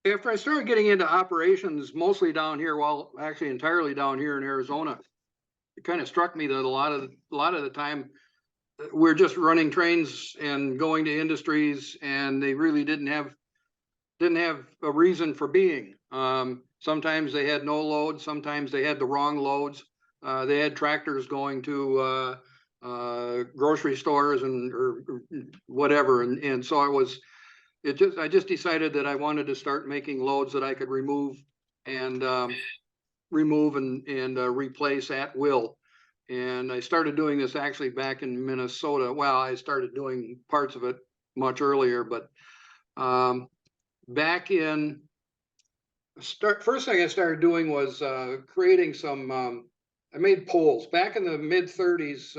after I started getting into operations, mostly down here, well, actually entirely down here in Arizona, it kind of struck me that a lot of the time we're just running trains and going to industries, and they really didn't have a reason for being. Sometimes they had no loads, sometimes they had the wrong loads. They had tractors going to grocery stores or whatever, and so I just decided that I wanted to start making loads that I could and replace at will. And I started doing this actually back in Minnesota. Well, I started doing parts of it much earlier, but back in first thing I started doing was creating some. I made poles back in the mid 30s.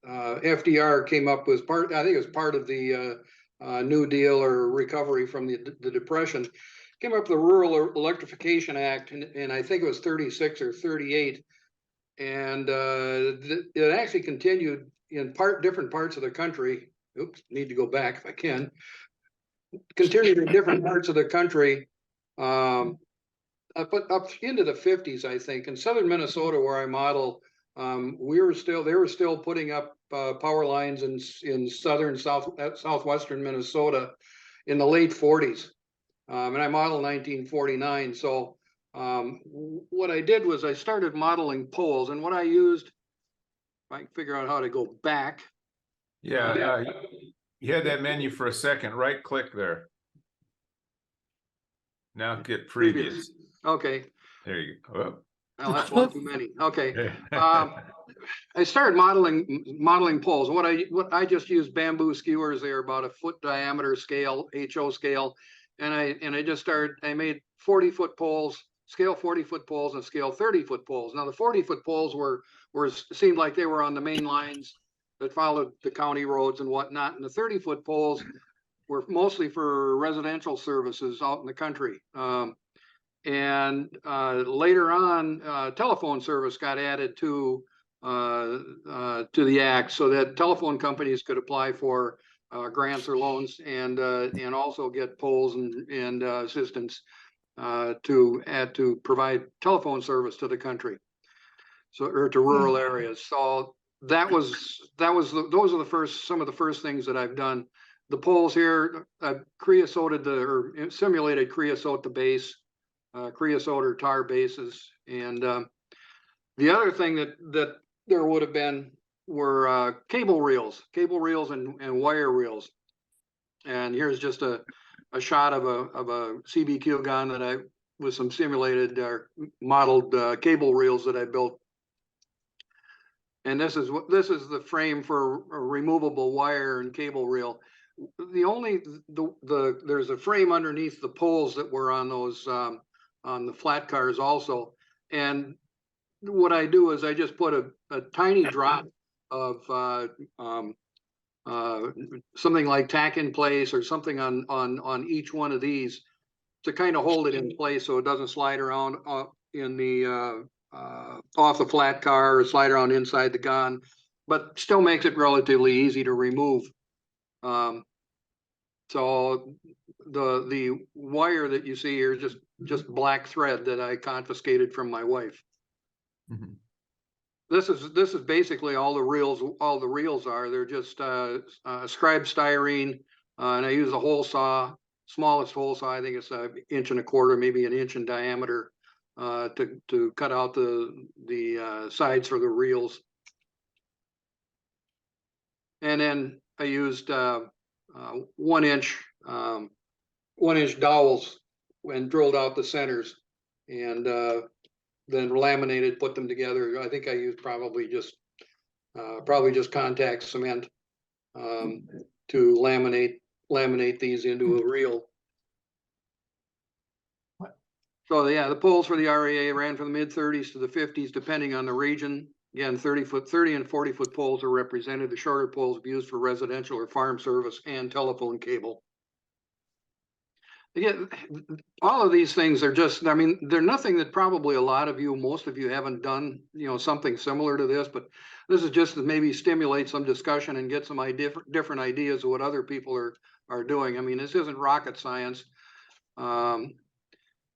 FDR came up with part. I think it was part of the New Deal or recovery from the Depression. Came up with the Rural Electrification Act, and I think it was 36 or 38. And it actually continued in different parts of the country. Oops, need to go back if I can. Continued in different parts of the country, up into the 50s, I think. In southern Minnesota, where I model, they were still putting up power lines in southwestern Minnesota in the late 40s, and I modeled 1949. So what I did was I started modeling poles, and what I used, if I can figure out how to go back. Yeah, you had that menu for a second. Right click there. Now get previous. Okay. There you go. Oh, that's one too many. Okay. I started modeling poles. What I just used bamboo skewers. They're about a foot diameter scale, HO scale, and I made 40-foot poles, scale 40-foot poles, and scale 30-foot poles. Now the 40-foot poles seemed like they were on the main lines that followed the county roads and whatnot, and the 30-foot poles were mostly for residential services out in the country. And later on, telephone service got added to the act, so that telephone companies could apply for grants or loans and also get poles and assistance to provide telephone service to the country, or to rural areas. So those are some of the first things that I've done. The poles here, I've simulated creosote the base, creosote or tar bases, and the other thing that there would have been were cable reels and wire reels. And here's just a shot of a CBQ gun that with some simulated or modeled cable reels that I built. And this is the frame for a removable wire and cable reel. There's a frame underneath the poles that were on those on the flat cars also. And what I do is I just put a tiny drop of something like tack in place or something on each one of these to kind of hold it in place so it doesn't slide around in the off the flat car or slide around inside the gun, but still makes it relatively easy to remove. So the wire that you see here is just black thread that I confiscated from my wife. Mm-hmm. This is basically all the reels are. They're just scribe styrene, and I use a hole saw, smallest hole saw. I think it's 1.25 inches, maybe 1 inch in diameter, to cut out the sides for the reels. And then I used 1 inch dowels and drilled out the centers, and then laminated, put them together. I think I used probably just contact cement to laminate these into a reel. So yeah, the poles for the REA ran from the mid 30s to the 50s, depending on the region. Again, 30 and 40-foot poles are represented. The shorter poles are used for residential or farm service and telephone cable. Again, all of these things are just, I mean, they're nothing that probably most of you haven't done, something similar to this, but this is just to maybe stimulate some discussion and get some different ideas of what other people are doing. I mean, this isn't rocket science.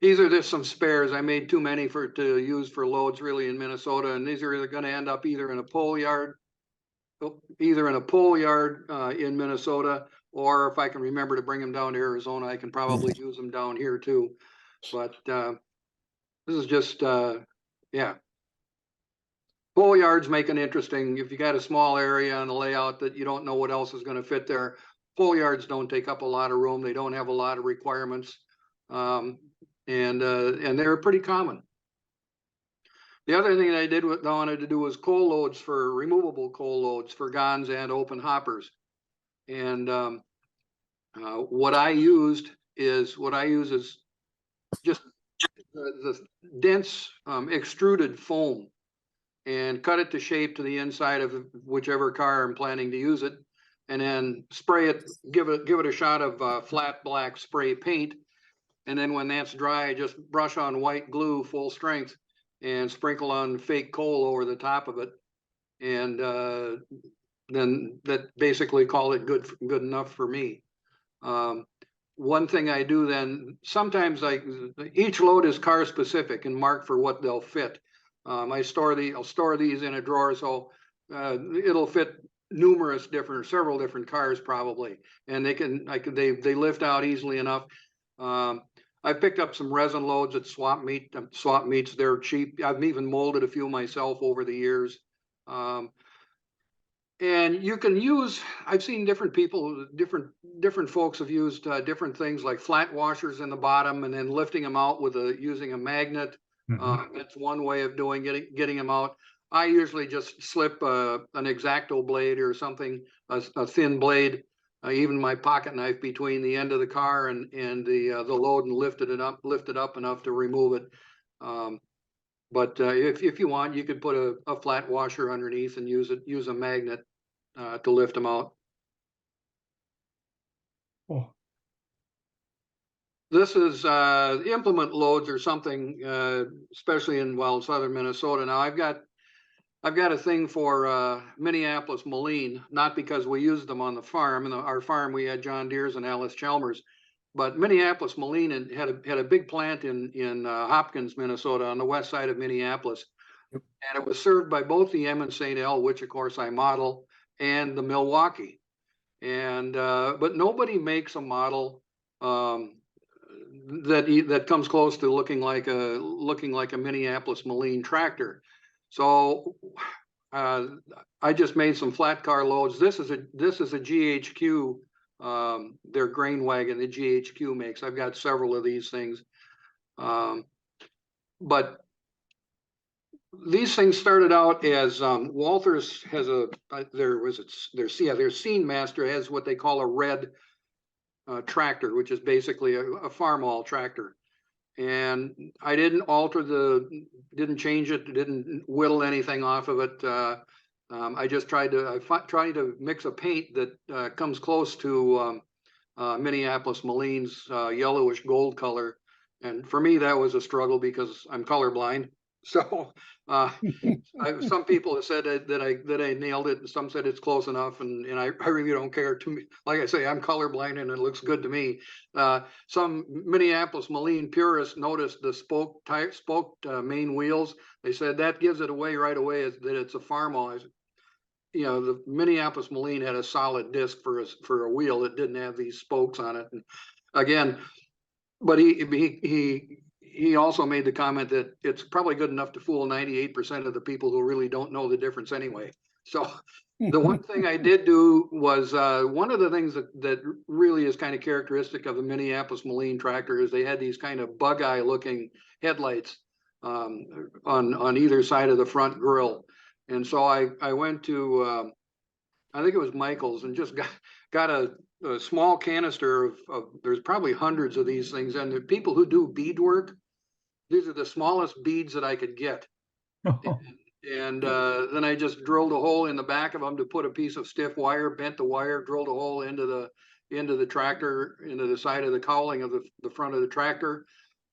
These are just some spares. I made too many to use for loads really in Minnesota, and these are either going to end up either in a pole yard in Minnesota, or if I can remember to bring them down to Arizona, I can probably use them down here too. But this is just yeah. Pole yards make it interesting. If you got a small area on the layout that you don't know what else is going to fit there, pole yards don't take up a lot of room. They don't have a lot of requirements, and they're pretty common. The other thing that I wanted to do was coal loads for removable coal loads for guns and open hoppers. And what I use is just the dense extruded foam, and cut it to shape to the inside of whichever car I'm planning to use it, and then spray it, give it a shot of flat black spray paint. And then when that's dry, I just brush on white glue full strength and sprinkle on fake coal over the top of it. And then that basically call it good enough for me. One thing I do then, sometimes each load is car specific and marked for what they'll fit. I'll store these in a drawer, so it'll fit several different cars probably, and they lift out easily enough. I picked up some resin loads at swap meets. They're cheap. I've even molded a few myself over the years. And you can use, I've seen different folks have used different things like flat washers in the bottom and then lifting them out using a magnet. That's one way of getting them out. I usually just slip an X-Acto blade or something, a thin blade, even my pocket knife between the end of the car and the load, and lift it up enough to remove it. But if you want, you could put a flat washer underneath and use a magnet to lift them out. Oh. This is implement loads or something, especially in southern Minnesota. Now I've got a thing for Minneapolis mullein, not because we used them on the farm. In our farm, we had John Deere's and Alice Chalmers, but Minneapolis mullein had a big plant in Hopkins, Minnesota, on the west side of Minneapolis. Yep. And it was served by both the M and St. L, which of course I model, and the Milwaukee. And but nobody makes a model that comes close to looking like a Minneapolis mullein tractor. So I just made some flat car loads. This is a GHQ, their grain wagon that GHQ makes. I've got several of these things. But these things started out as Walters has their Scene Master has what they call a red tractor, which is basically a farm-all tractor. And I didn't didn't change it, didn't whittle anything off of it. I just tried to mix a paint that comes close to Minneapolis mullein's yellowish gold color. And for me, that was a struggle because I'm colorblind. So some people have said that I nailed it, and some said it's close enough, and I really don't care. To me, like I say, I'm colorblind, and it looks good to me. Some Minneapolis mullein purists noticed the spoked main wheels. They said that gives it away right away that it's a farm-all. The Minneapolis mullein had a solid disc for a wheel that didn't have these spokes on it. And again, but he also made the comment that it's probably good enough to fool 98% of the people who really don't know the difference anyway. So the one thing I did do was one of the things that really is kind of characteristic of the Minneapolis mullein tractor is they had these kind of bug eye looking headlights on either side of the front grille. And so I went to, I think it was Michael's, and just got a small canister of there's probably hundreds of these things. And the people who do beadwork, these are the smallest beads that I could get. And then I just drilled a hole in the back of them to put a piece of stiff wire, bent the wire, drilled a hole into the tractor, into the side of the cowling of the front of the tractor,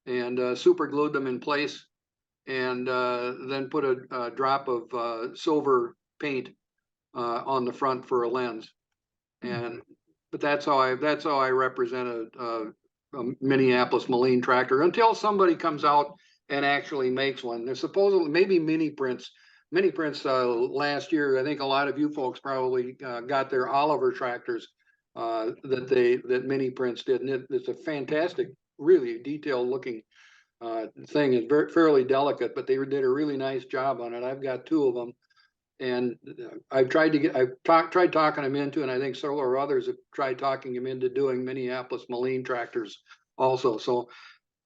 and super glued them in place. And then put a drop of silver paint on the front for a lens. But that's how I represent Minneapolis Moline tractor until somebody comes out and actually makes one. There's supposedly maybe mini prints. Last year, I think a lot of you folks probably got their Oliver tractors that mini prints did, and it's a fantastic, really detailed looking thing. It's fairly delicate, but they did a really nice job on it. I've got 2 of them, and I've tried talking them into, and I think several others have tried talking them into doing Minneapolis Moline tractors also. So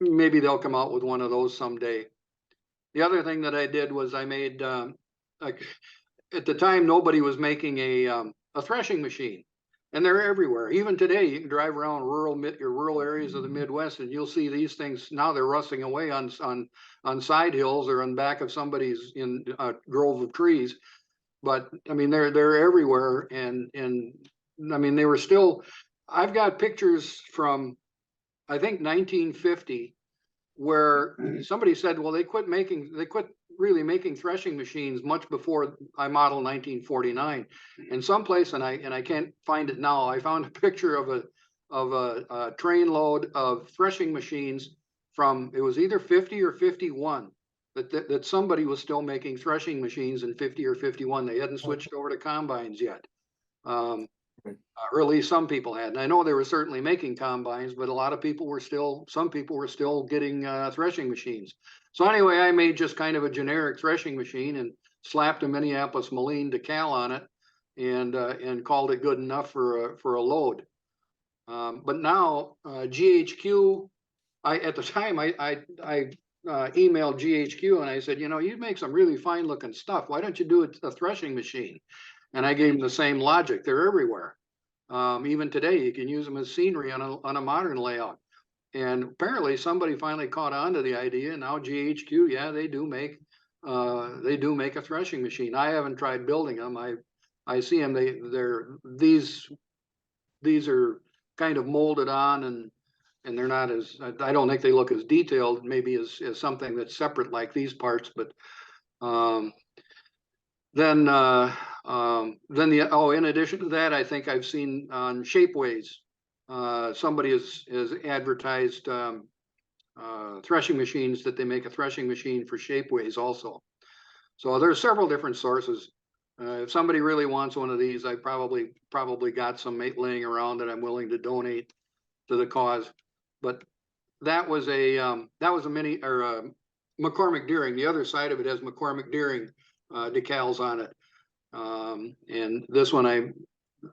maybe they'll come out with one of those someday. The other thing that I did was I made, like at the time, nobody was making a threshing machine, and they're everywhere. Even today, you can drive around rural areas of the Midwest, and you'll see these things. Now they're rusting away on side hills or on back of somebody's in a grove of trees. But I mean, they're everywhere, and I mean, they were still. I've got pictures from, I think, 1950. Where somebody said, well, they quit really making threshing machines much before I modeled 1949. And someplace, and I can't find it now, I found a picture of a train load of threshing machines from, it was either 50 or 51, that somebody was still making threshing machines in 50 or 51. They hadn't switched over to combines yet. Or at least some people had. And I know they were certainly making combines, but a lot of people were some people were still getting threshing machines. So anyway, I made just kind of a generic threshing machine and slapped a Minneapolis Moline decal on it, and called it good enough for a load. But now GHQ, at the time I emailed GHQ and I said, you make some really fine looking stuff. Why don't you do a threshing machine? And I gave them the same logic. They're everywhere. Even today, you can use them as scenery on a modern layout. And apparently somebody finally caught on to the idea. And now GHQ, yeah, they do make a threshing machine. I haven't tried building them. I see them. These are kind of molded on, and they're not as, I don't think they look as detailed maybe as something that's separate like these parts, but in addition to that, I think I've seen on Shapeways, somebody has advertised threshing machines, that they make a threshing machine for Shapeways also. So there's several different sources. If somebody really wants one of these, I probably got some laying around that I'm willing to donate to the cause. But that was a mini or a McCormick Deering. The other side of it has McCormick Deering decals on it, and this one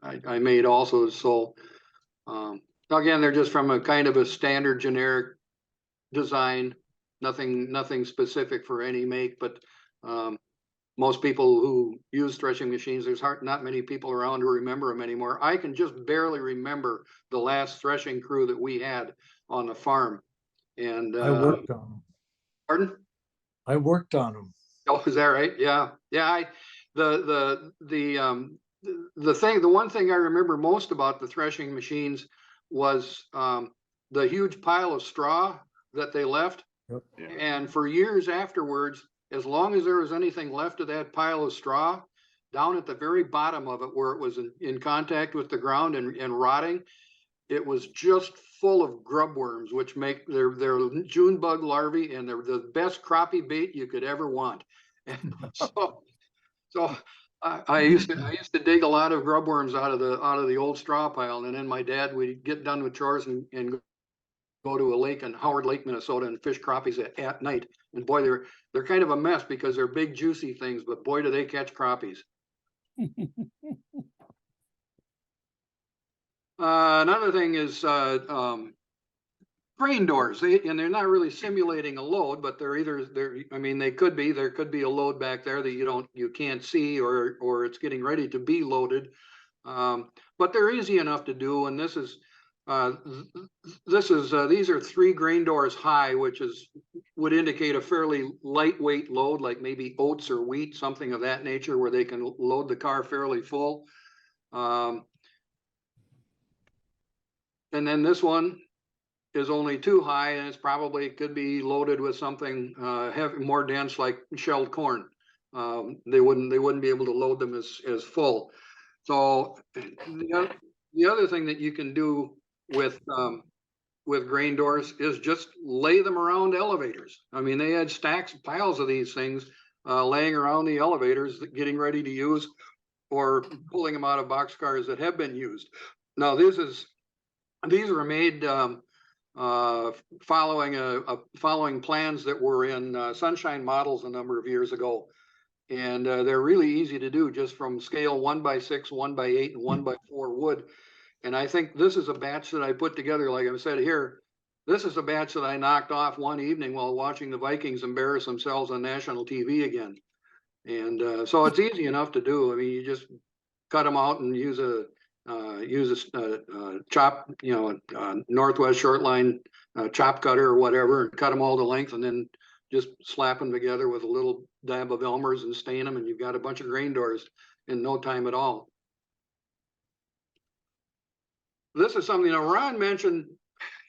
I made also. So again, they're just from a kind of a standard generic design, nothing specific for any make, but most people who use threshing machines, there's not many people around who remember them anymore. I can just barely remember the last threshing crew that we had on the farm. And I worked on them. Pardon? I worked on them. Oh, is that right? Yeah. The one thing I remember most about the threshing machines was the huge pile of straw that they left. Yep. Yeah. And for years afterwards, as long as there was anything left of that pile of straw, down at the very bottom of it, where it was in contact with the ground and rotting, it was just full of grub worms, which make their June bug larvae, and they're the best crappie bait you could ever want. And so I used to dig a lot of grub worms out of the old straw pile, and then my dad would get done with chores and go to a lake in Howard Lake, Minnesota, and fish crappies at night. And boy, they're kind of a mess because they're big juicy things, but boy, do they catch crappies. Another thing is grain doors, and they're not really simulating a load, but there could be a load back there that you can't see, or it's getting ready to be loaded, but they're easy enough to do. And these are 3 grain doors high, which would indicate a fairly lightweight load, like maybe oats or wheat, something of that nature, where they can load the car fairly full. And then this one is only 2 high, and it's probably could be loaded with something heavy, more dense, like shelled corn. They wouldn't be able to load them as full. So the other thing that you can do with with grain doors is just lay them around elevators. I mean, they had stacks, piles of these things laying around the elevators, getting ready to use, or pulling them out of boxcars that have been used. Now, these were made following plans that were in Sunshine Models a number of years ago. And they're really easy to do, just from scale 1x6, 1x8, and 1x4 wood. And I think this is a batch that I put together, like I said here. This is a batch that I knocked off one evening while watching the Vikings embarrass themselves on national TV again. And so it's easy enough to do. I mean, you just cut them out and use a chop, Northwest short line chop cutter or whatever, and cut them all to length, and then just slap them together with a little dab of Elmer's and stain them, and you've got a bunch of grain doors in no time at all. This is something that Ron mentioned.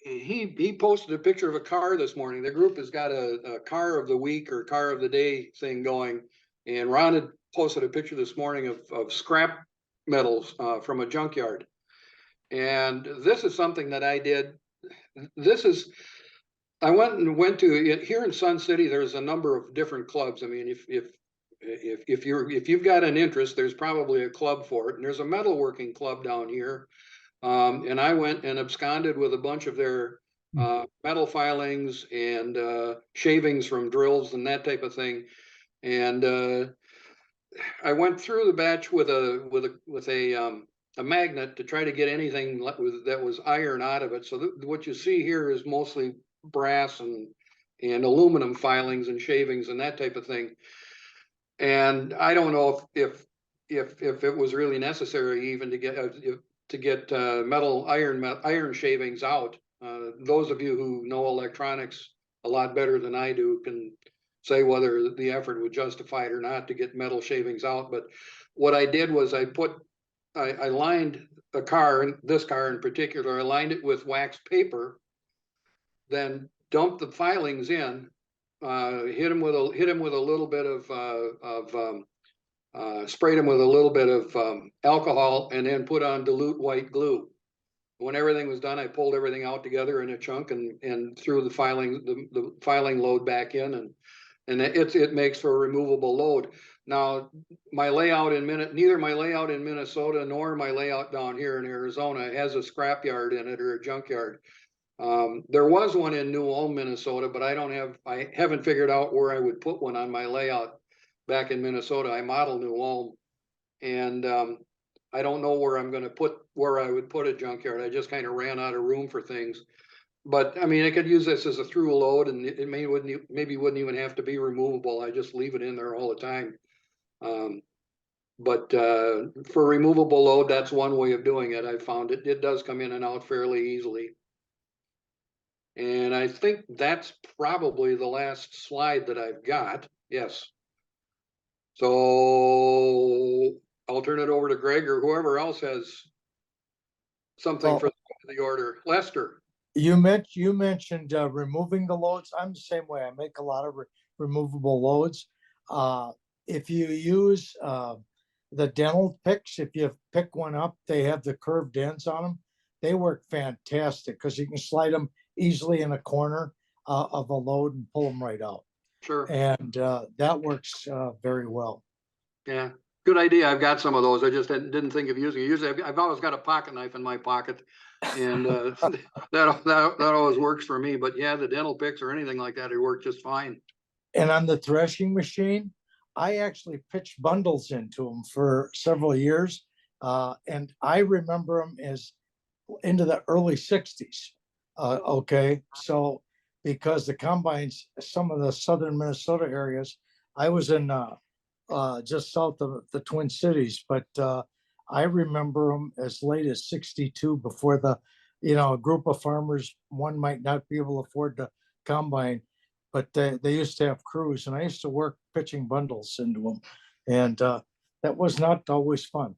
He posted a picture of a car this morning. The group has got a car of the week or car of the day thing going. And Ron had posted a picture this morning of scrap metals from a junkyard. And this is something that I did. I went to here in Sun City. There's a number of different clubs. I mean, if you've got an interest, there's probably a club for it. And there's a metalworking club down here. And I went and absconded with a bunch of their metal filings and shavings from drills and that type of thing. And I went through the batch with a magnet to try to get anything that was iron out of it. So what you see here is mostly brass and aluminum filings and shavings and that type of thing. And I don't know if it was really necessary even to get metal iron shavings out. Those of you who know electronics a lot better than I do can say whether the effort would justify it or not to get metal shavings out. But what I did was I lined a car, this car in particular, I lined it with wax paper, then dumped the filings in, hit them with a little bit sprayed them with a little bit of alcohol, and then put on dilute white glue. When everything was done, I pulled everything out together in a chunk and threw the filing load back in, and it makes for a removable load. Now, neither my layout in Minnesota nor my layout down here in Arizona has a scrapyard in it or a junkyard. There was one in New Ulm, Minnesota, but I haven't figured out where I would put one on my layout back in Minnesota. I model New Ulm, and I don't know where I would put a junkyard. I just kind of ran out of room for things. But I mean, I could use this as a through load, and it maybe wouldn't even have to be removable. I just leave it in there all the time. But for removable load, that's one way of doing it. I found it does come in and out fairly easily. And I think that's probably the last slide that I've got. Yes. So I'll turn it over to Greg or whoever else has something for the order. Lester. You mentioned removing the loads. I'm the same way. I make a lot of removable loads. If you use the dental picks, if you pick one up, they have the curved ends on them. They work fantastic because you can slide them easily in a corner of a load and pull them right out. Sure. And that works very well. Yeah, good idea. I've got some of those. I just didn't think of using it. Usually I've always got a pocket knife in my pocket, and that always works for me. But yeah, the dental picks or anything like that, it worked just fine. And on the threshing machine, I actually pitched bundles into them for several years. And I remember them as into the early 60s. Okay, so because the combines, some of the southern Minnesota areas, I was in just south of the Twin Cities, but I remember them as late as 62 before a group of farmers, one might not be able to afford the combine, but they used to have crews, and I used to work pitching bundles into them, and that was not always fun.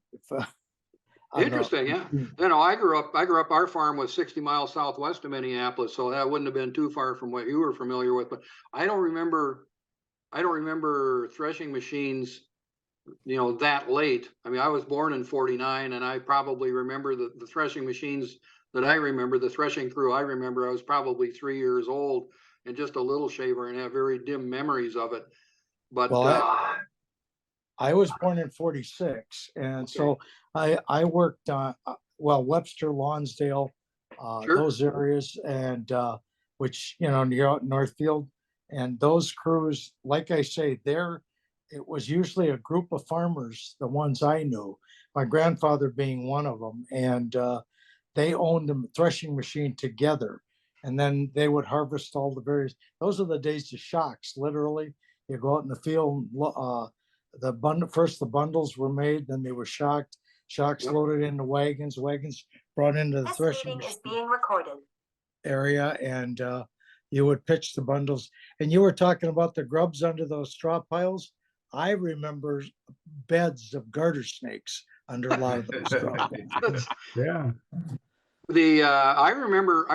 Interesting, yeah. I grew up. Our farm was 60 miles southwest of Minneapolis, so that wouldn't have been too far from what you were familiar with. But I don't remember threshing machines, that late. I mean, I was born in '49, and I probably remember the threshing machines that I remember, the threshing crew I remember, I was probably 3 years old and just a little shaver and have very dim memories of it. But Well, I was born in 46, and so I worked on, well, Webster, Lonsdale, Sure. those areas, and which, you know, near out in Northfield, and those crews, like I say, it was usually a group of farmers, the ones I knew, my grandfather being one of them, and they owned a threshing machine together, and then they would harvest all the various. Those are the days of shocks, literally. You go out in the field, first the bundles were made, then they were shocks Yep. loaded into wagons brought into the This threshing meeting is being recorded. area, and you would pitch the bundles. And you were talking about the grubs under those straw piles. I remember beds of garter snakes under a lot of those straw piles. Yeah. I remember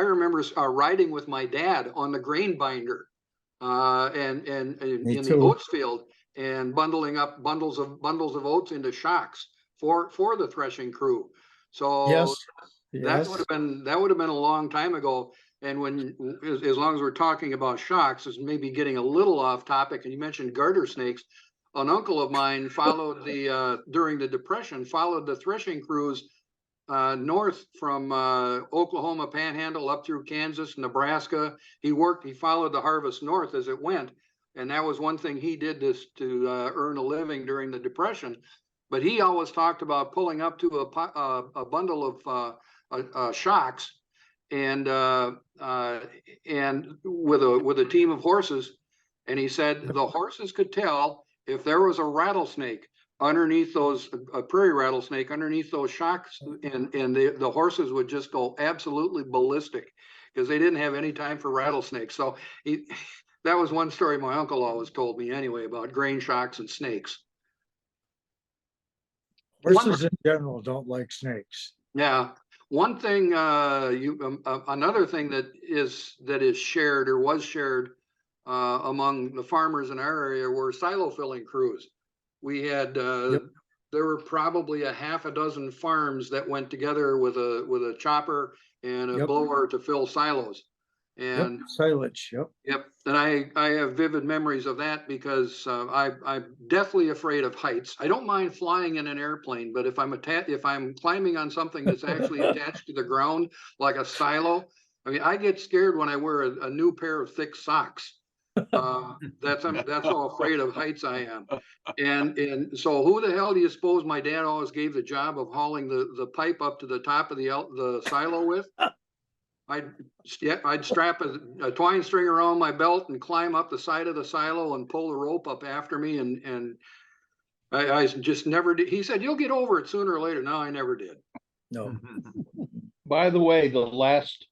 riding with my dad on the grain binder, and Me in the too. oats field, and bundling up bundles of oats into shocks for the threshing crew. So Yes, that would yes. have been a long time ago. And when, as long as we're talking about shocks, is maybe getting a little off topic. And you mentioned garter snakes. An uncle of mine followed during the Depression, followed the threshing crews north from Oklahoma Panhandle up through Kansas, Nebraska. He followed the harvest north as it went. And that was one thing he did to earn a living during the Depression. But he always talked about pulling up to a bundle of shocks and with a team of horses. And he said the horses could tell if there was a rattlesnake underneath those, a prairie rattlesnake underneath those shocks, and the horses would just go absolutely ballistic because they didn't have any time for rattlesnakes. So that was one story my uncle always told me anyway about grain shocks and snakes. Horses in general don't like snakes. Yeah. One thing, another thing that is shared or was shared among the farmers in our area were silo filling crews. We had there were probably a half a dozen farms that went together with a chopper and a blower to fill silos. And silage. Yep. And I have vivid memories of that because I'm deathly afraid of heights. I don't mind flying in an airplane, but if I'm climbing on something that's actually attached to the ground, like a silo, I mean, I get scared when I wear a new pair of thick socks. That's how afraid of heights I am. And so who the hell do you suppose my dad always gave the job of hauling the pipe up to the top of the silo with? I'd strap a twine string around my belt and climb up the side of the silo and pull the rope up after me. And I just never did. He said, you'll get over it sooner or later. No, I never did. No. By the way, the last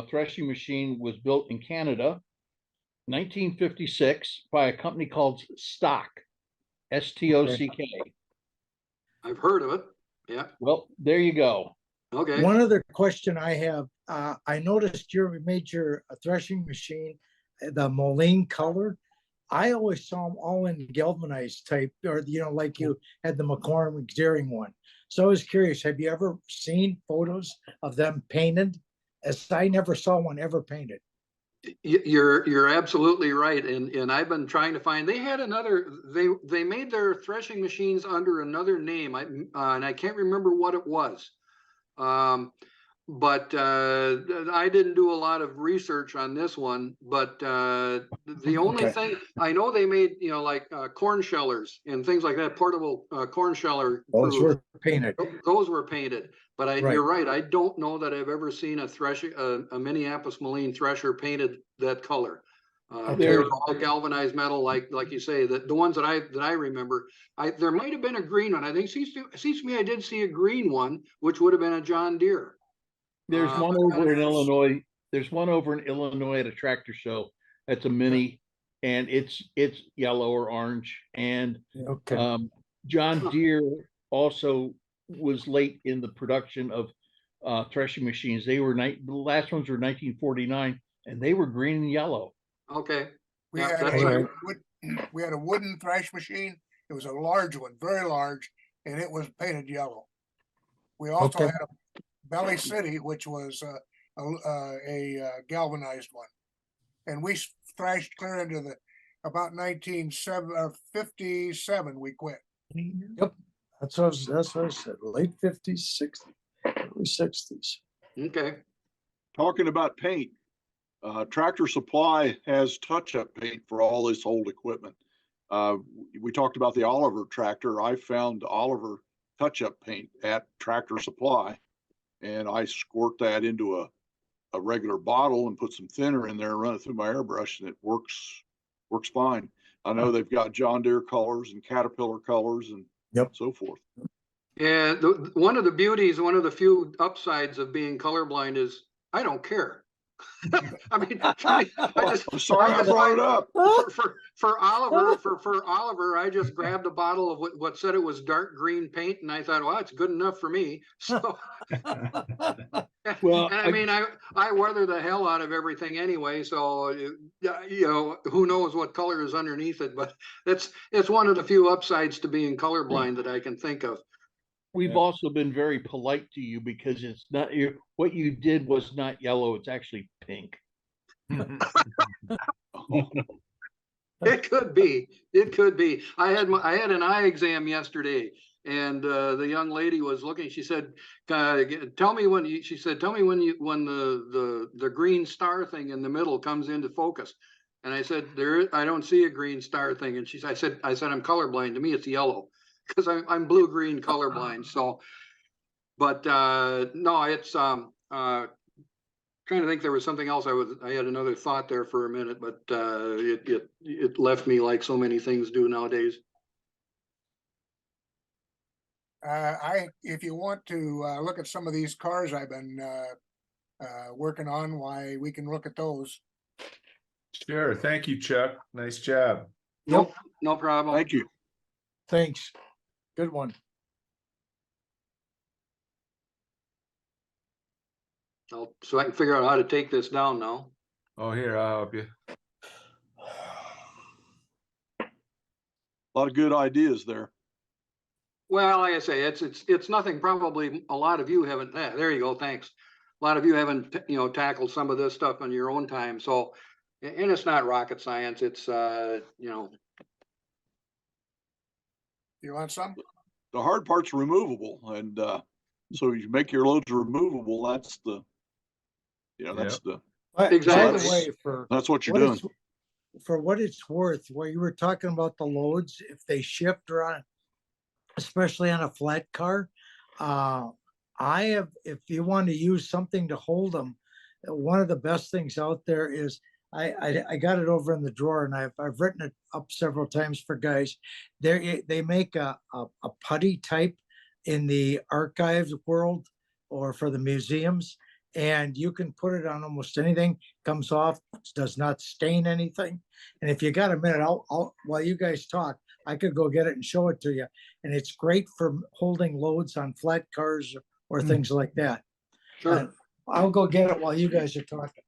threshing machine was built in Canada, 1956, by a company called Stock, S-T-O-C-K. I've heard of it. Yeah. Well, there you go. Okay. One other question I have, I noticed you made your threshing machine the Moline color. I always saw them all in galvanized type, or like you had the McCormick Deering one. So I was curious, have you ever seen photos of them painted? As I never saw one ever painted. You're absolutely right, and I've been trying to find. They had they made their threshing machines under another name, and I can't remember what it was. But I didn't do a lot of research on this one. But the only thing I know, they made, like corn shellers and things like that, portable corn sheller. Those were painted. Those were painted. But you're right. I don't know that I've ever seen a Minneapolis Moline thresher painted that color. They're all galvanized metal, like you say. That the ones that I remember, there might have been a green one. I think seems to me I did see a green one, which would have been a John Deere. There's one over in Illinois. There's one over in Illinois at a tractor show. That's a mini, and it's yellow or orange. And John Deere also was late in the production of threshing machines. They were the last ones were 1949, and they were green and yellow. Okay. We had a wooden thrash machine. It was a large one, very large, and it was painted yellow. We also had a Valley City, which was a galvanized one. And we thrashed clear into the, about 1957, we quit. Yep, that's what I said, late fifties, sixties, early sixties. Okay, Talking about paint, Tractor Supply has touch-up paint for all this old equipment. We talked about the Oliver tractor. I found Oliver touch-up paint at Tractor Supply, and I squirt that into a regular bottle and put some thinner in there and run it through my airbrush, and it works fine. I know they've got John Deere colors and Caterpillar colors and so forth. yeah, one of the beauties, one of the few upsides of being colorblind is I don't care. I mean, I just, I'm sorry I brought it up. for Oliver, I just grabbed a bottle of what said it was dark green paint, and I thought, well, it's good enough for me. So, Well, and I mean, I weather the hell out of everything anyway. So, you know, who knows what color is underneath it? But it's one of the few upsides to being colorblind that I can think of. we've also been very polite to you because it's not what you did was not yellow, it's actually pink. It could be. It could be. I had an eye exam yesterday, and the young lady was looking. She said, "Tell me when." She said, "Tell me when the green star thing in the middle comes into focus." And I said, I don't see a green star thing." And I said, "I'm colorblind. To me, it's yellow because I'm blue green colorblind." So, but no, it's trying to think, there was something else I had another thought there for a minute, but it left me like so many things do nowadays. If you want to look at some of these cars I've been working on, why, we can look at those. Sure. Thank you, Chuck. Nice job. Nope, no problem. Thank you. Thanks. Good one. So I can figure out how to take this down now. Oh, here, I'll help you. A lot of good ideas there. Well, like I say, it's nothing. Probably a lot of you haven't. There you go. Thanks. A lot of you haven't, tackled some of this stuff on your own time. So, and it's not rocket science. It's You want some? The hard part's removable, and so you make your loads removable. That's the, Exactly. By the way, that's what you're doing. For what it's worth, where you were talking about the loads, if they shift around, especially on a flat car, if you want to use something to hold them, one of the best things out there is, I got it over in the drawer, and I've written it up several times for guys. They make a putty type in the archives world or for the museums, and you can put it on almost anything, comes off, does not stain anything. And if you got a minute, I'll while you guys talk, I could go get it and show it to you. And it's great for holding loads on flat cars or things like that. Sure. I'll go get it while you guys are talking.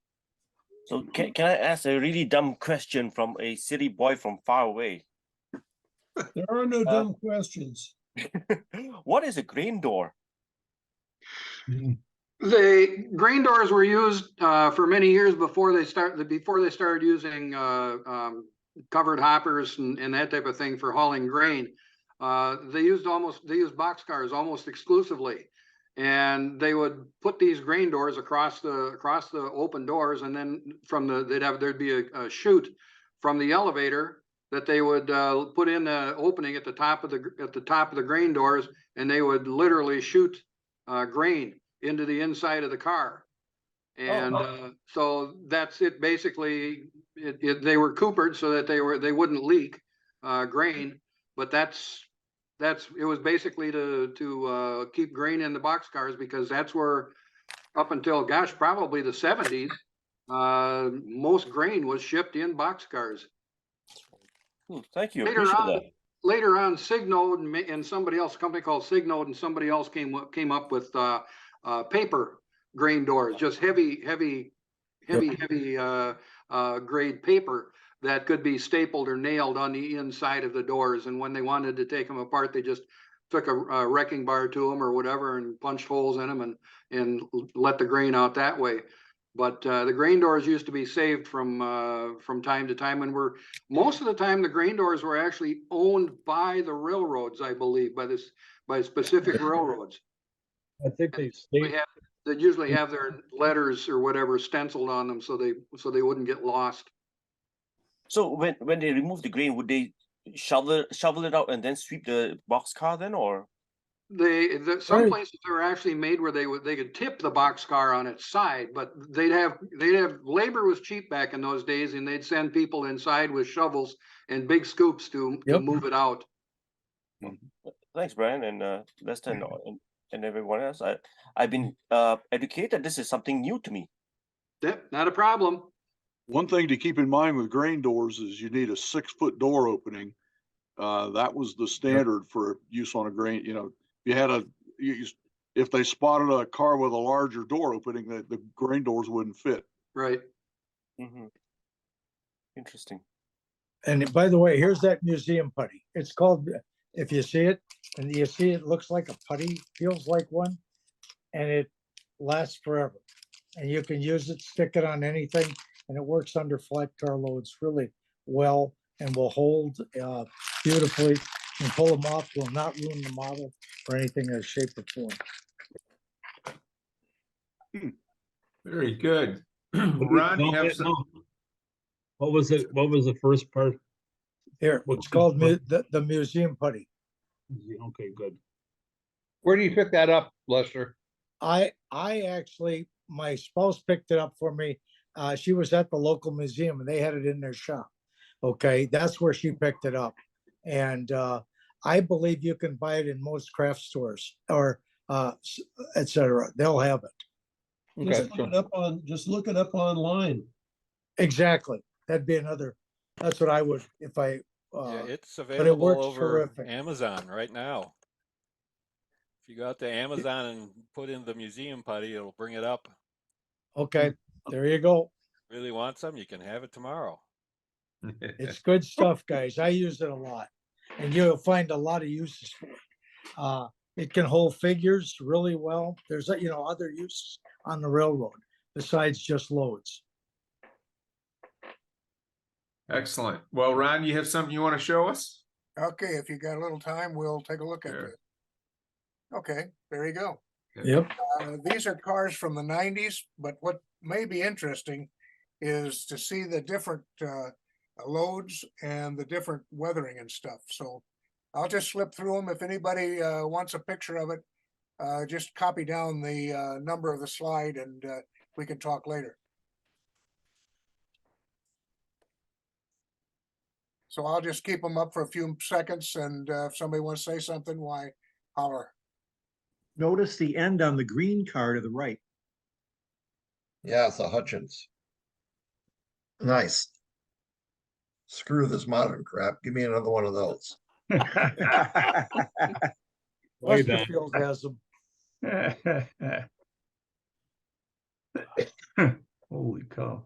So can I ask a really dumb question from a city boy from far away? There are no dumb questions. What is a grain door? The grain doors were used for many years before they started using covered hoppers and that type of thing for hauling grain. They used boxcars almost exclusively, and they would put these grain doors across the open doors, and then there'd be a chute from the elevator that they would put in the opening at the top of the grain doors, and they would literally shoot grain into the inside of the car. And so that's it. Basically, they were coopered so that they wouldn't leak grain, but it was basically to keep grain in the boxcars, because that's where, up until probably the 70s, most grain was shipped in boxcars. Thank you. Later on, Signode and somebody else, a company called Signode, and somebody else came up with paper grain doors, just heavy grade paper that could be stapled or nailed on the inside of the doors. And when they wanted to take them apart, they just took a wrecking bar to them or whatever and punched holes in them and let the grain out that way. But the grain doors used to be saved from time to time, and most of the time the grain doors were actually owned by the railroads, I believe, by specific railroads. I think they They usually have their letters or whatever stenciled on them so they wouldn't get lost. So when they remove the grain, would they shovel it out and then sweep the boxcar then, or? Some Right. places are actually made where they could tip the boxcar on its side, but they'd have labor was cheap back in those days, and they'd send people inside with shovels and big scoops to Yep. move it out. Thanks, Brian, and Lester and everyone else. I've been educated. This is something new to me. Yep, not a problem. One thing to keep in mind with grain doors is you need a 6-foot door opening. That was the standard for use on a grain, you know, if they spotted a car with a larger door opening, the grain doors wouldn't fit. Right. Mm-hmm. Interesting. And by the way, here's that museum putty. It's called, if you see it, and you see it looks like a putty, feels like one, and it lasts forever. And you can use it, stick it on anything, and it works under flat car loads really well and will hold beautifully and pull them off, will not ruin the model or anything in shape or form. Very good. Ron, you have some. What was it? What was the first part? Here, it's called the museum putty. Okay, good. Where do you pick that up, Lester? I actually, my spouse picked it up for me. She was at the local museum and they had it in their shop. Okay, that's where she picked it up. And I believe you can buy it in most craft stores or etc. They'll have it. Okay, Just look it up online. Exactly. That'd be another, that's what I would, if I, Yeah, it's it available works over terrific. Amazon right now. If you go out to Amazon and put in the museum putty, it'll bring it up. okay, there you go. Really want some? You can have it tomorrow. It's good stuff, guys. I use it a lot. And you'll find a lot of uses for it. It can hold figures really well. There's, other uses on the railroad besides just loads. Excellent. Well, Ron, you have something you want to show us? Okay, if you got a little time, we'll take a look at Sure. this. Okay, there you go. Yep. These are cars from the 90s, but what may be interesting is to see the different loads and the different weathering and stuff. So I'll just flip through them. If anybody wants a picture of it, just copy down the number of the slide and we can talk later. So I'll just keep them up for a few seconds, and if somebody wants to say something, why, holler. Notice the end on the green car to the right. Yeah, it's a Hutchins. Nice. Screw this modern crap. Give me another one of those. Way back. Westerfield has them. Holy cow.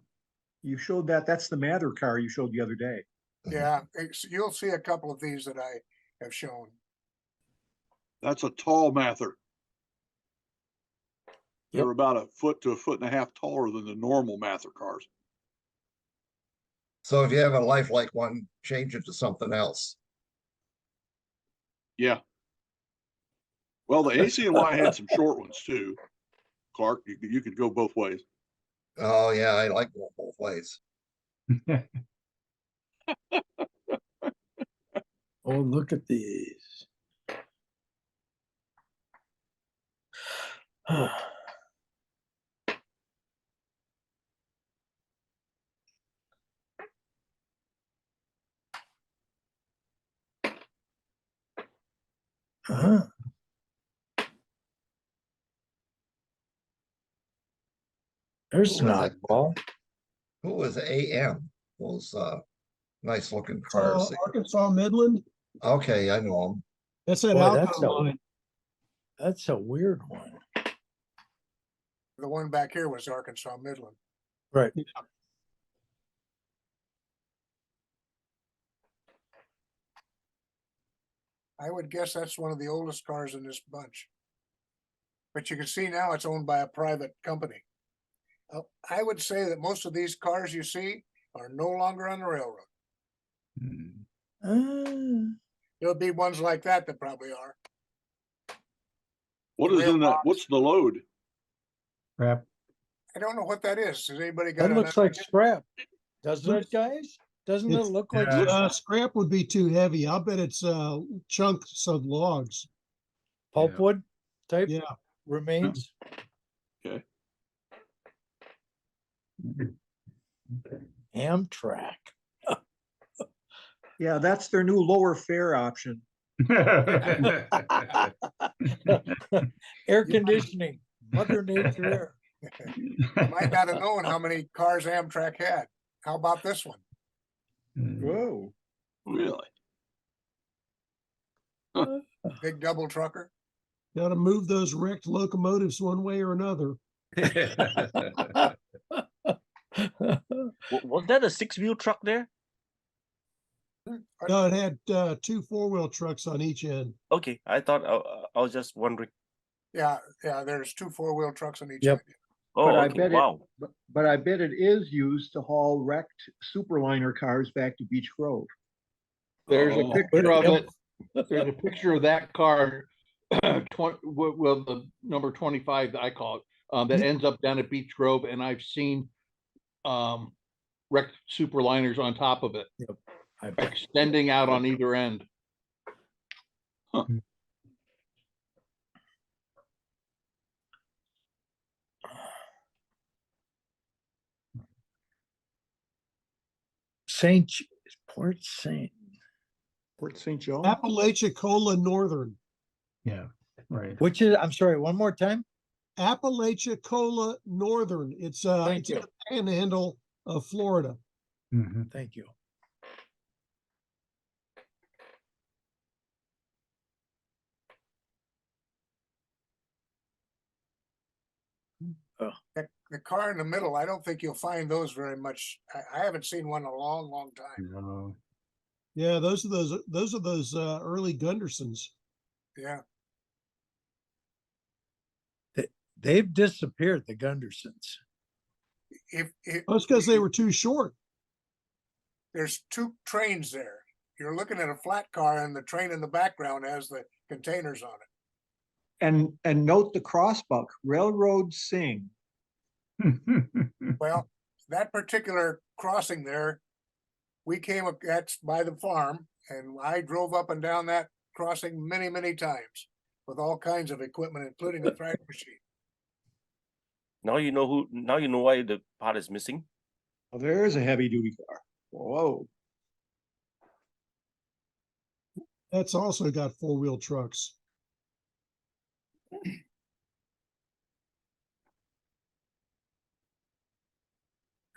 You showed that's the Mather car you showed the other day. Yeah, you'll see a couple of these that I have shown. That's a tall Mather. They're about a foot to a foot and a half taller than the normal Mather cars. So if you have a lifelike one, change it to something else. Yeah. Well, the ACNY had some short ones too. Clark, you could go both ways. Oh yeah, I like going both ways. Oh, look at these. There's an oddball. Who was AM? Those nice looking cars. Arkansas Midland. Okay, I know them. That's that Boy, Alcon line. That's a weird one. The one back here was Arkansas Midland. Right. I would guess that's one of the oldest cars in this bunch. But you can see now it's owned by a private company. I would say that most of these cars you see are no longer on the railroad. There'll be ones like that that probably are. What is in that? What's the load? Crap. I don't know what that is. Has anybody got That looks an like idea? scrap, doesn't it, guys? Doesn't it It's- look like Yeah. scrap? Scrap would be too heavy. I'll bet it's chunks of logs. Pulpwood type Yeah. remains? Okay. Amtrak. Yeah, that's their new lower fare option. Air conditioning, Mother Nature air. You might not have known how many cars Amtrak had. How about this one? Whoa. Really? Big double trucker. Got to move those wrecked locomotives one way or another. Was that a 6-wheel truck there? No, it had 2 4-wheel trucks on each end. Okay, I thought I was just wondering. Yeah, there's 2 4-wheel trucks on each Yep. end. Oh, But I okay, bet wow. but I bet it is used to haul wrecked superliner cars back to Beech Grove. There's a Oh. picture of it. There's a picture of that car, well, the number 25 that I call it, that ends up down at Beech Grove, and I've seen wrecked superliners on top of it, I bet. extending out on either end. Port Saint. Port St. Joe. Apalachicola Northern. Yeah, right. Which is, I'm sorry, one more time? Apalachicola Northern. It's Thank it's in you. the panhandle of Florida. Thank you. The car in the middle, I don't think you'll find those very much. I haven't seen one in a long, long time. No. Yeah, those are those early Gundersons. Yeah, They've disappeared, the Gundersons. if Oh, it's because they were too short. there's 2 trains there. You're looking at a flat car and the train in the background has the containers on it. And note the crossbuck, railroads sing. Well, that particular crossing there, that's by the farm, and I drove up and down that crossing many, many times with all kinds of equipment, including a thrashing machine. Now you know why the part is missing. Well, there's a heavy duty car. Whoa. That's also got 4-wheel trucks.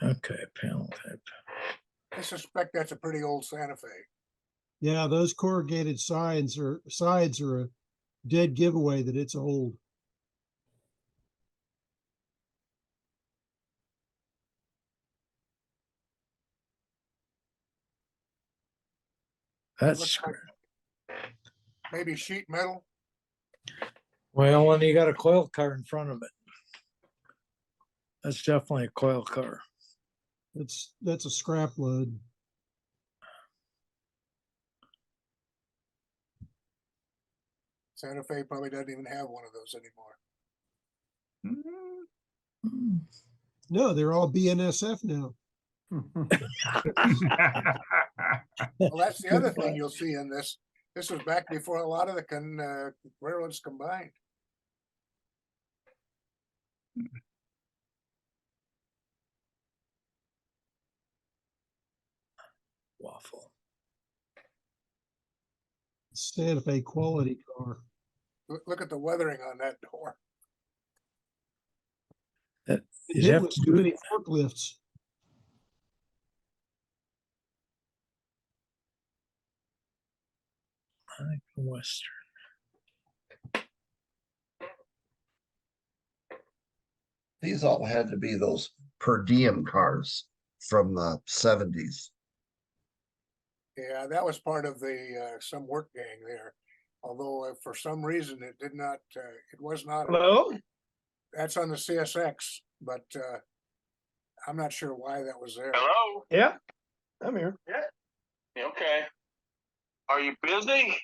Okay, panel type. I suspect that's a pretty old Santa Fe. Yeah, those corrugated sides are a dead giveaway that it's old. That's Looks like maybe sheet metal. well, and you got a coil car in front of it. That's definitely a coil car. That's a scrap load. Santa Fe probably doesn't even have one of those anymore. No, they're all BNSF now. Well, that's the other thing you'll see in this. This was back before a lot of the railroads combined. Waffle. Santa Fe quality car. Look at the weathering on that door. Is Hit that with too many forklifts. Western? These all had to be those per diem cars from the 70s. Yeah, that was part of the some work gang there. Although for some reason it did not, it was not. Hello? That's on the CSX, but I'm not sure why that was there. Hello? Yeah, I'm here. Yeah. Okay. Are you busy?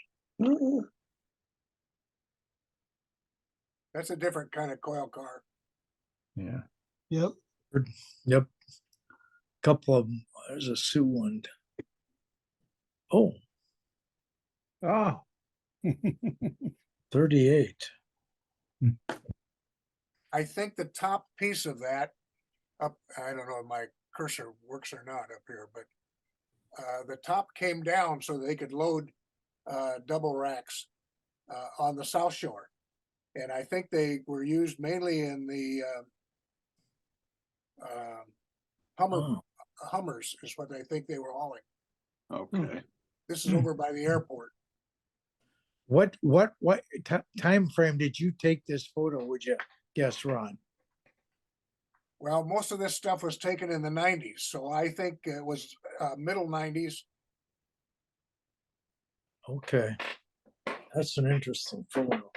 That's a different kind of coil car. Yeah. Yep. Yep. Couple of them. There's a Sioux one. Oh, Oh, 38. I think the top piece of that up, I don't know if my cursor works or not up here, but the top came down so they could load double racks on the South Shore. And I think they were used mainly in the Hummers is what I think they were hauling. Okay. This is over by the airport. What time frame did you take this photo? Would you guess, Ron? Well, most of this stuff was taken in the 90s, so I think it was middle 90s. Okay, that's an interesting photo.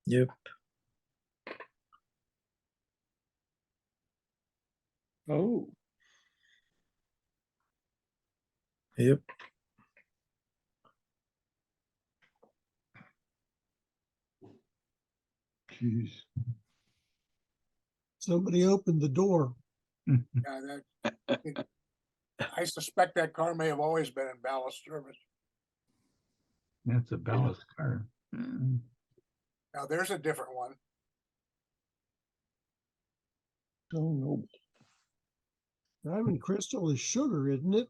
Yep. oh, Yep. Jeez. Somebody opened the door. Yeah, I suspect that car may have always been in ballast service. That's a ballast car. Now there's a different one. oh, no. Diamond crystal is sugar, isn't it?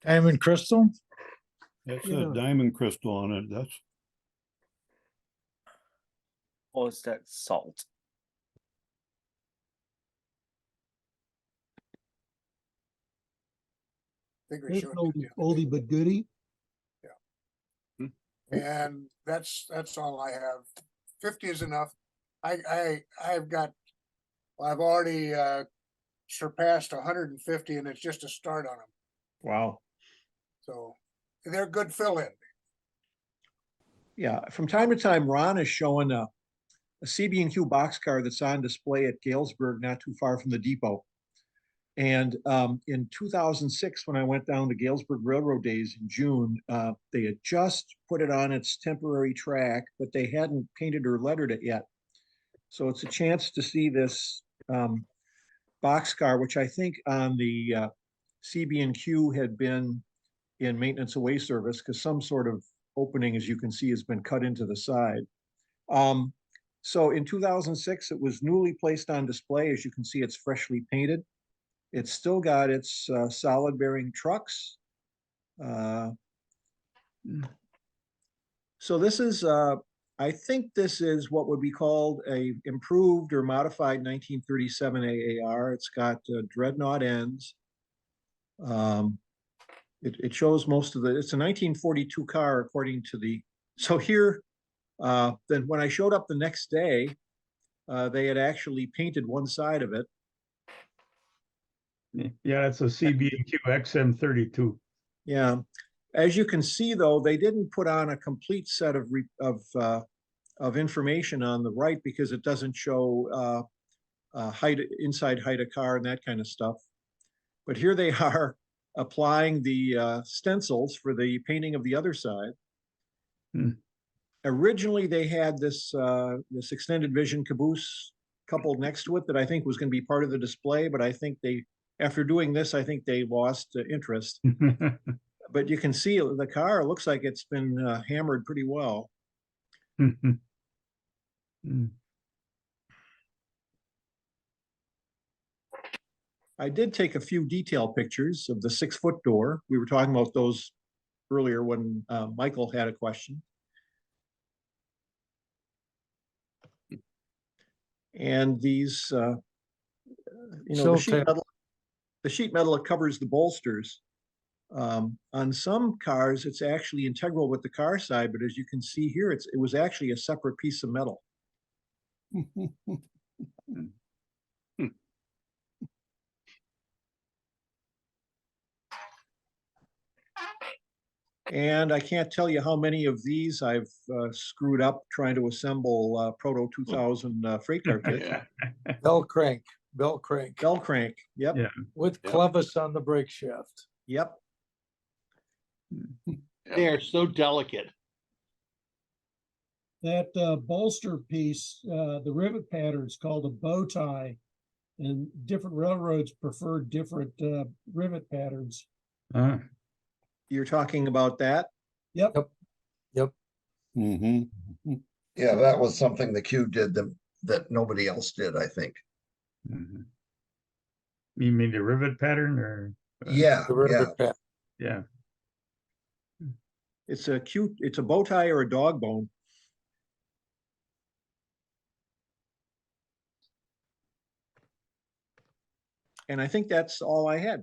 Diamond crystal? That's a diamond crystal on it. That's Or is that salt? I think we it's showed oldie, it the other day. oldie but goodie. And that's all I have. 50 is enough. I've got, well, I've already surpassed 150 and it's just a start on them. Wow. So they're good fill-in. Yeah, from time to time, Ron is showing a CB&Q boxcar that's on display at Galesburg, not too far from the depot. And in 2006, when I went down to Galesburg Railroad Days in June, they had just put it on its temporary track, but they hadn't painted or lettered it yet. So it's a chance to see this boxcar, which I think on the CB&Q had been in maintenance away service because some sort of opening, as you can see, has been cut into the side. So in 2006, it was newly placed on display. As you can see, it's freshly painted. It's still got its solid bearing trucks. So this is, I think this is what would be called a improved or modified 1937 AAR. It's got dreadnought ends. It shows most of the, it's a 1942 car according to the, so here, then when I showed up the next day, they had actually painted one side of it. Yeah, it's a CB&Q XM32. Yeah, as you can see, though, they didn't put on a complete set of information on the right because it doesn't show height, inside height of car and that kind of stuff. But here they are applying the stencils for the painting of the other side. Originally, they had this this extended vision caboose coupled next to it that I think was going to be part of the display, but I think they, after doing this, I think they lost interest. But you can see the car looks like it's been hammered pretty well. I did take a few detail pictures of the 6-foot door. We were talking about those earlier when Michael had a question. And these, you know, Sill the sheet metal that covers the bolsters. On some cars, it's actually integral with the car side, but as you can see here, it was actually a separate piece of metal. And I can't tell you how many of these I've screwed up trying to assemble Proto 2000 freight car kits. Bell crank. Bell crank, yep. Yeah. With clevis on the brake shaft. Yep. They are so delicate. That bolster piece, the rivet pattern is called a bow tie, and different railroads prefer different rivet patterns. You're talking about that? Yep. Mm-hmm. Yeah, that was something the Q did that nobody else did, I think. You mean the rivet pattern or? Yeah, The rivet pattern. Yeah. It's a bow tie or a dog bone. And I think that's all I had.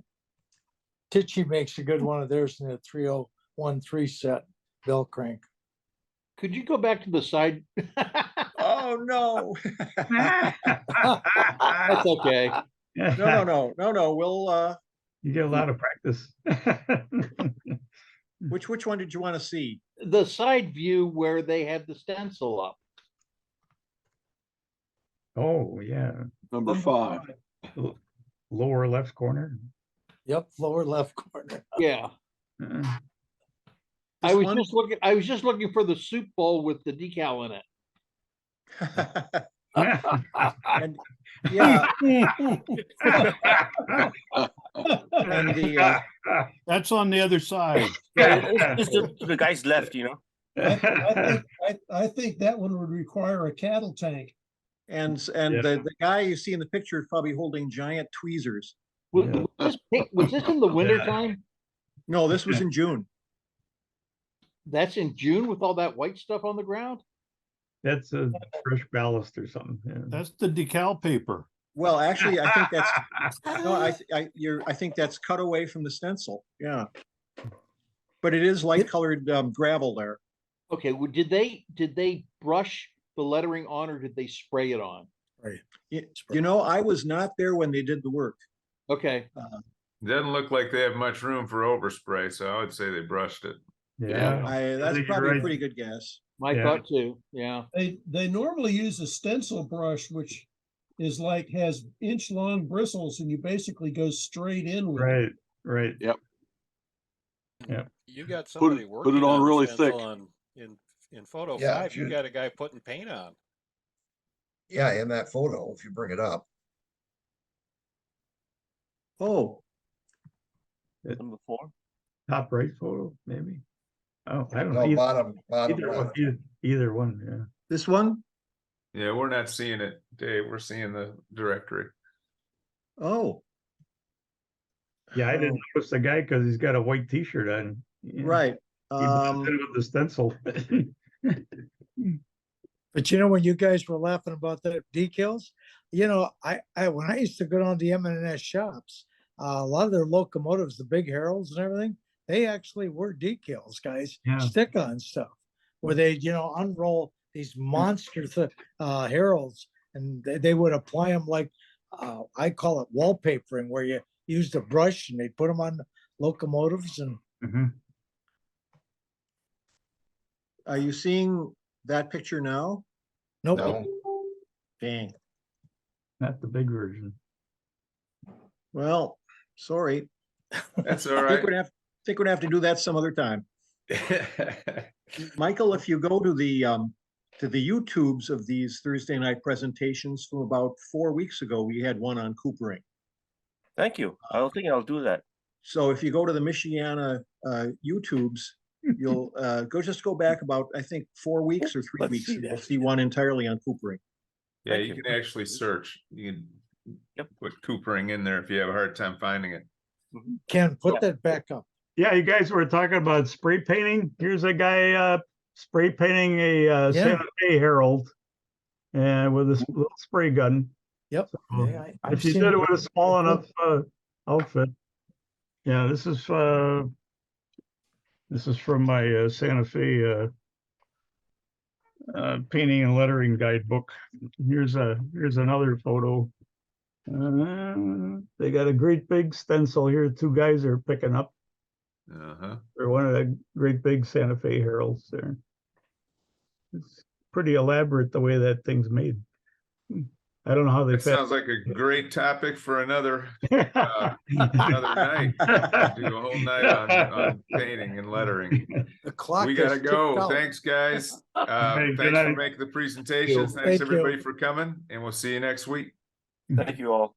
Tichy makes a good one of theirs in the 3013 set, bell crank. Could you go back to the side? Oh, no. That's okay. No. We'll, You get a lot of practice. which one did you want to see? The side view where they had the stencil up. Oh, yeah. Number 5. Lower left corner. Yep, lower left corner. Yeah. I was just looking for the soup bowl with the decal in it. And yeah. And the That's on the other side. Yeah, it's to the guy's left, you know. I think that one would require a cattle tank. and the guy you see in the picture is probably holding giant tweezers. Was this in the winter time? No, this was in June. That's in June with all that white stuff on the ground? That's a fresh ballast or something. Yeah. That's the decal paper. Well, actually, I think that's no, I think that's cut away from the stencil. Yeah, but it is light colored gravel there. Okay, well, did they brush the lettering on, or did they spray it on? Right. You know, I was not there when they did the work. Okay. Doesn't look like they have much room for overspray, so I would say they brushed it. Yeah, that's think probably you're a pretty good guess. My thought too. Yeah. They normally use a stencil brush, which is like has inch long bristles, and you basically go straight in with it. Right. Yep. You got somebody working put it on the really stencil thick. in photo Yeah, 5. You got a guy putting paint on. Yeah, in that photo, if you bring it up. Oh, Number 4. Top right photo, maybe. Oh, I don't No, know. bottom Either left. one, either one, yeah. this one? Yeah, we're not seeing it, Dave. We're seeing the directory. Oh, Yeah, I didn't notice the guy because he's got a white T-shirt on. Yeah. right. He blends in with the stencil. But you know, when you guys were laughing about the decals, you know, I when I used to go down to the M&S shops, a lot of their locomotives, the big Heralds and everything, they actually were decals, guys, Yeah. stick-on stuff, where they, you know, unroll these monster Heralds, and they would apply them like, I call it wallpapering, where you used a brush and they put them on locomotives. And Are you seeing that picture now? nope. No, Dang. Not the big version. Well, sorry. That's all I right. think we're gonna have to do that some other time. Michael, if you go to the YouTubes of these Thursday night presentations from about 4 weeks ago, we had one on coopering. Thank you. I'll do that. So if you go to the Michiana YouTubes, you'll go back about, I think, 4 weeks or 3 weeks, and you'll see one entirely on coopering. Yeah, Thank you you. can actually search. You can put coopering in there if you have a hard time finding it. Ken, put that back up. Yeah, you guys were talking about spray painting. Here's a guy spray painting a Yeah. Santa Fe Herald. and with a little spray gun. Yep. So, Yeah, I've if you seen did it it. with a small enough outfit. Yeah, this is from my Santa Fe painting and lettering guidebook. Here's another photo. They got a great big stencil here. Two guys are picking up. They're one of the great big Santa Fe heralds there. It's pretty elaborate the way that thing's made. I don't know how they That sounds like a great topic for another night. Do a whole night on painting and lettering. The clock We gotta has go. ticked out. Thanks, guys. Hey, good Thanks for night. making the presentations. Thanks Thank you. everybody for coming, and we'll see you next week. Thank you all.